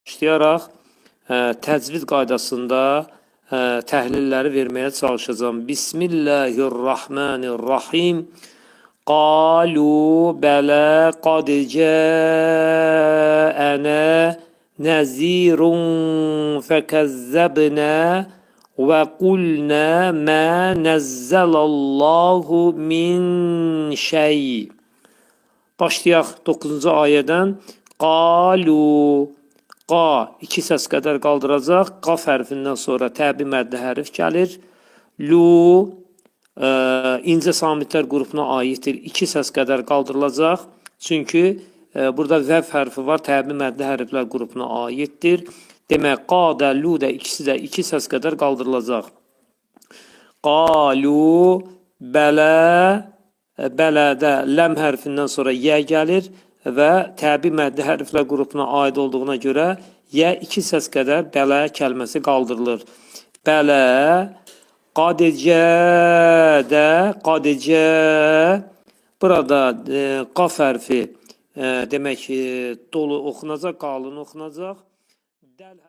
başlayaraq təcvid qaydasında təhlilləri verməyə çalışacağım. Bismillahirrahmanirrahim. Qalu bələ qad cəənə nəzirun fəkəzzəbnə və qulnə mə nəzzəlallahu min şey. Başlayaq 9-cu ayədən. Qalu, qa iki səs qədər qaldıracaq. Qaf hərfindən sonra təbi məddə hərf gəlir. Lu incə samitlər qrupuna aiddir. İki səs qədər qaldırılacaq. Çünki burada vəv hərfi var. Təbi məddə hərflər qrupuna aiddir. Demək, qa da, lu da ikisi də iki səs qədər qaldırılacaq. Qalu, bələ, bələdə ləm hərfindən sonra yə gəlir və təbi məddi hərflər qrupuna aid olduğuna görə yə iki səs qədər bələ kəlməsi qaldırılır. Bələ, qadicədə, qadicə, burada qaf hərfi demək dolu oxunacaq, qalın oxunacaq. Dəl